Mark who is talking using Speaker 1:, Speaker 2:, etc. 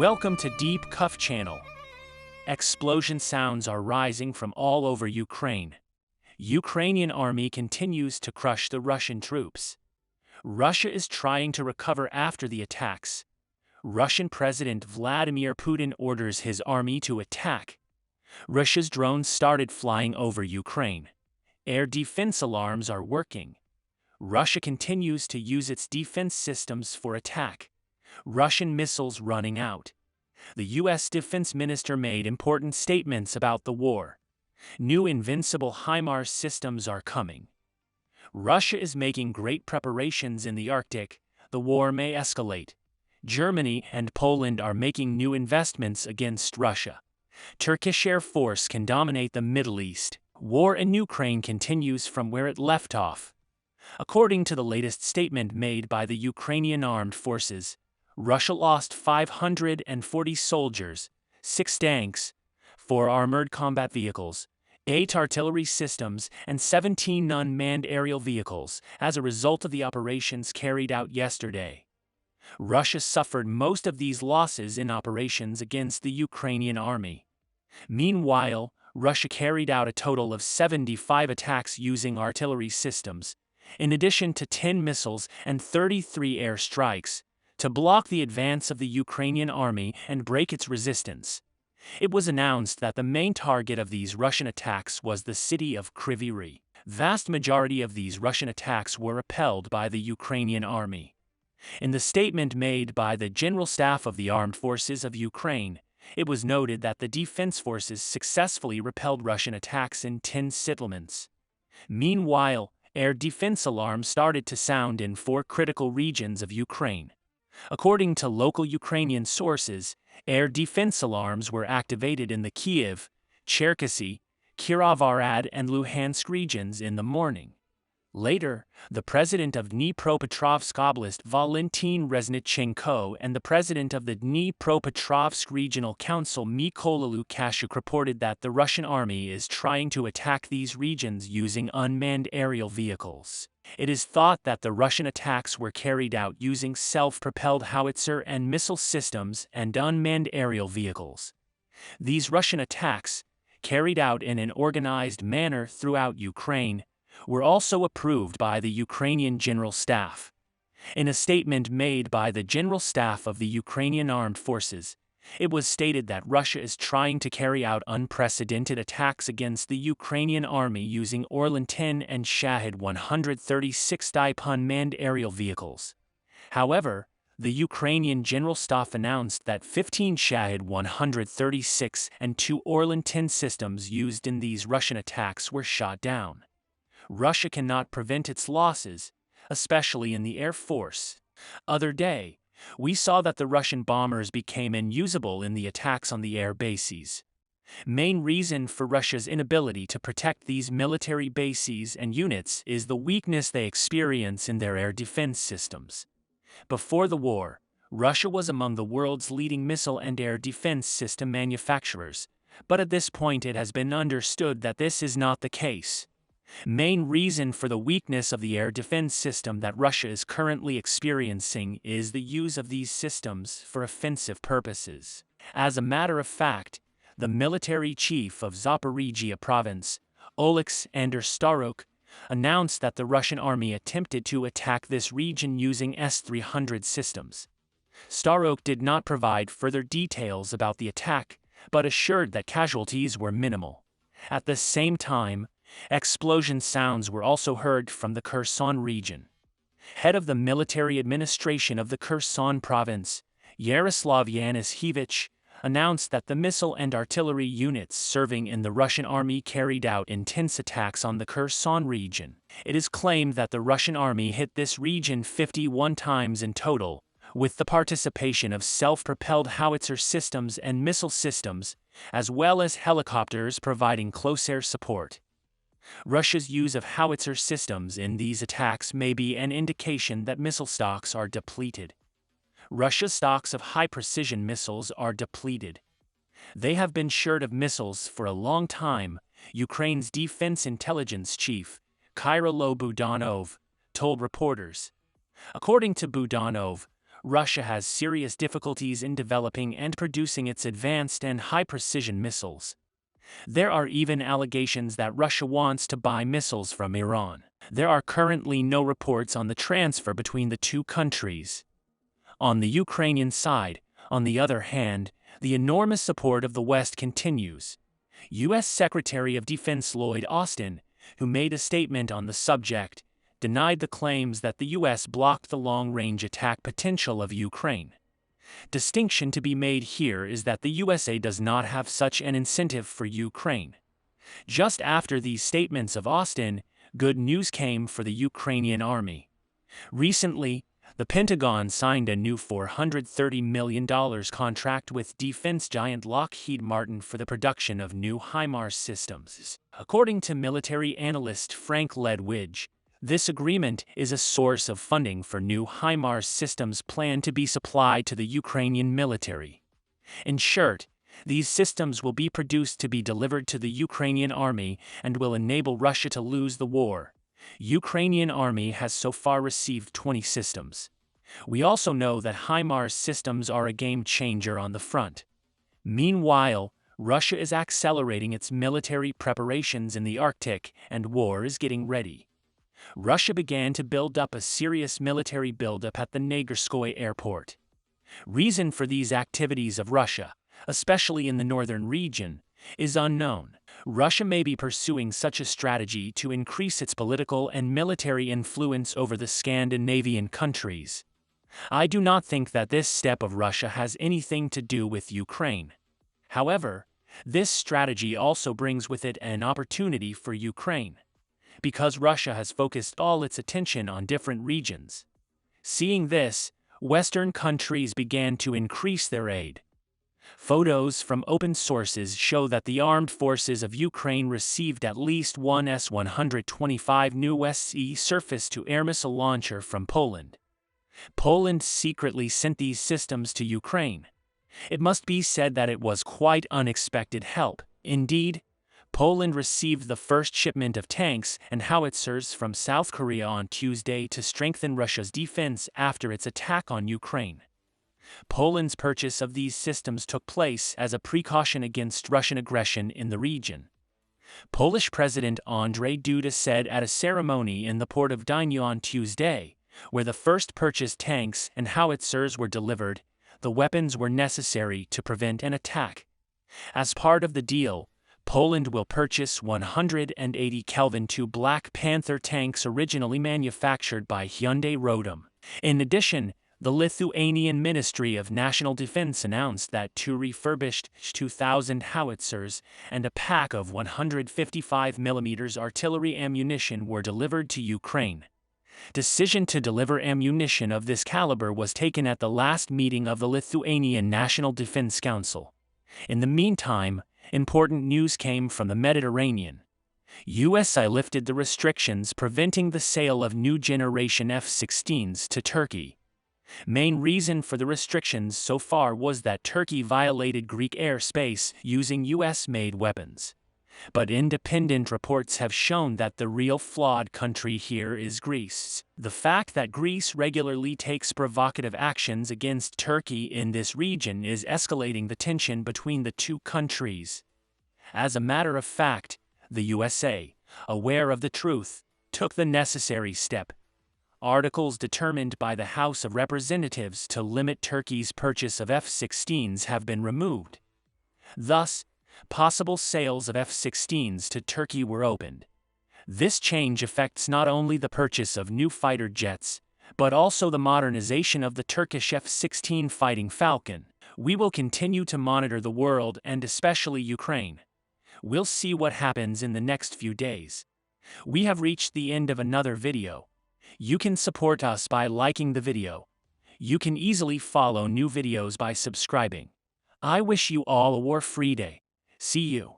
Speaker 1: Welcome to Deep Cuff Channel. Explosion sounds are rising from all over Ukraine. Ukrainian army continues to crush the Russian troops. Russia is trying to recover after the attacks. Russian President Vladimir Putin orders his army to attack. Russia's drones started flying over Ukraine. Air defense alarms are working. Russia continues to use its defense systems for attack. Russian missiles running out. The U.S. Defense Minister made important statements about the war. New invincible HIMARS systems are coming. Russia is making great preparations in the Arctic. The war may escalate. Germany and Poland are making new investments against Russia. Turkish Air Force can dominate the Middle East. War in Ukraine continues from where it left off. According to the latest statement made by the Ukrainian Armed Forces, Russia lost 540 soldiers, 6 tanks, 4 armored combat vehicles, 8 artillery systems, and 17 unmanned aerial vehicles as a result of the operations carried out yesterday. Russia suffered most of these losses in operations against the Ukrainian army. Meanwhile, Russia carried out a total of 75 attacks using artillery systems, in addition to 10 missiles and 33 air strikes, to block the advance of the Ukrainian army and break its resistance. It was announced that the main target of these Russian attacks was the city of Kryvyi Rih. Vast majority of these Russian attacks were repelled by the Ukrainian army. In the statement made by the General Staff of the Armed Forces of Ukraine, it was noted that the defense forces successfully repelled Russian attacks in 10 settlements. Meanwhile, air defense alarms started to sound in 4 critical regions of Ukraine. According to local Ukrainian sources, air defense alarms were activated in the Kyiv, Cherkasy, Kirovohrad, and Luhansk regions in the morning. Later, the president of Dnipropetrovsk Oblast Valentin Reznichenko and the president of the Dnipropetrovsk Regional Council Mykola Lukashuk reported that the Russian army is trying to attack these regions using unmanned aerial vehicles. It is thought that the Russian attacks were carried out using self-propelled howitzer and missile systems and unmanned aerial vehicles. These Russian attacks, carried out in an organized manner throughout Ukraine, were also approved by the Ukrainian General Staff. In a statement made by the General Staff of the Ukrainian Armed Forces, it was stated that Russia is trying to carry out unprecedented attacks against the Ukrainian army using Orlan 10 and Shahed 136 type unmanned aerial vehicles. However, the Ukrainian General Staff announced that 15 Shahed 136 and 2 Orlan 10 systems used in these Russian attacks were shot down. Russia cannot prevent its losses, especially in the Air Force. Other day, we saw that the Russian bombers became unusable in the attacks on the air bases. Main reason for Russia's inability to protect these military bases and units is the weakness they experience in their air defense systems. Before the war, Russia was among the world's leading missile and air defense system manufacturers, but at this point it has been understood that this is not the case. Main reason for the weakness of the air defense system that Russia is currently experiencing is the use of these systems for offensive purposes. As a matter of fact, the military chief of Zaporizhia province, Oleksandr Starok, announced that the Russian army attempted to attack this region using S-300 systems. Starok did not provide further details about the attack, but assured that casualties were minimal. At the same time, explosion sounds were also heard from the Kherson region. Head of the military administration of the Kherson province, Yaroslav Yanishevich, announced that the missile and artillery units serving in the Russian army carried out intense attacks on the Kherson region. It is claimed that the Russian army hit this region 51 times in total, with the participation of self-propelled howitzer systems and missile systems, as well as helicopters providing close air support. Russia's use of howitzer systems in these attacks may be an indication that missile stocks are depleted. Russia's stocks of high-precision missiles are depleted. They have been short of missiles for a long time, Ukraine's defense intelligence chief, Kyrylo Budanov, told reporters. According to Budanov, Russia has serious difficulties in developing and producing its advanced and high-precision missiles. There are even allegations that Russia wants to buy missiles from Iran. There are currently no reports on the transfer between the two countries. On the Ukrainian side, on the other hand, the enormous support of the West continues. U.S. Secretary of Defense Lloyd Austin, who made a statement on the subject, denied the claims that the U.S. blocked the long-range attack potential of Ukraine. Distinction to be made here is that the USA does not have such an incentive for Ukraine. Just after these statements of Austin, good news came for the Ukrainian army. Recently, the Pentagon signed a new $430 million contract with defense giant Lockheed Martin for the production of new HIMARS systems. According to military analyst Frank Ledwidge, this agreement is a source of funding for new HIMARS systems planned to be supplied to the Ukrainian military. In short, these systems will be produced to be delivered to the Ukrainian army and will enable Russia to lose the war. Ukrainian army has so far received 20 systems. We also know that HIMARS systems are a game changer on the front. Meanwhile, Russia is accelerating its military preparations in the Arctic and war is getting ready. Russia began to build up a serious military buildup at the Nagerskoye airport. Reason for these activities of Russia, especially in the northern region, is unknown. Russia may be pursuing such a strategy to increase its political and military influence over the Scandinavian countries. I do not think that this step of Russia has anything to do with Ukraine. However, this strategy also brings with it an opportunity for Ukraine, because Russia has focused all its attention on different regions. Seeing this, Western countries began to increase their aid. Photos from open sources show that the armed forces of Ukraine received at least one S-125 new SE surface-to-air missile launcher from Poland. Poland secretly sent these systems to Ukraine. It must be said that it was quite unexpected help. Indeed, Poland received the first shipment of tanks and howitzers from South Korea on Tuesday to strengthen Russia's defense after its attack on Ukraine. Poland's purchase of these systems took place as a precaution against Russian aggression in the region. Polish President Andrzej Duda said at a ceremony in the port of Gdynia on Tuesday, where the first purchased tanks and howitzers were delivered, the weapons were necessary to prevent an attack. As part of the deal, Poland will purchase 180 Kelvin II Black Panther tanks originally manufactured by Hyundai Rodam. In addition, the Lithuanian Ministry of National Defense announced that two refurbished 2,000 howitzers and a pack of 155mm artillery ammunition were delivered to Ukraine. Decision to deliver ammunition of this caliber was taken at the last meeting of the Lithuanian National Defense Council. In the meantime, important news came from the Mediterranean. USA lifted the restrictions preventing the sale of new generation F-16s to Turkey. Main reason for the restrictions so far was that Turkey violated Greek airspace using US-made weapons. But independent reports have shown that the real flawed country here is Greece. The fact that Greece regularly takes provocative actions against Turkey in this region is escalating the tension between the two countries. As a matter of fact, the USA, aware of the truth, took the necessary step. Articles determined by the House of Representatives to limit Turkey's purchase of F-16s have been removed. Thus, possible sales of F-16s to Turkey were opened. This change affects not only the purchase of new fighter jets, but also the modernization of the Turkish F-16 Fighting Falcon. We will continue to monitor the world and especially Ukraine. We'll see what happens in the next few days. We have reached the end of another video. You can support us by liking the video. You can easily follow new videos by subscribing. I wish you all a war-free day. See you.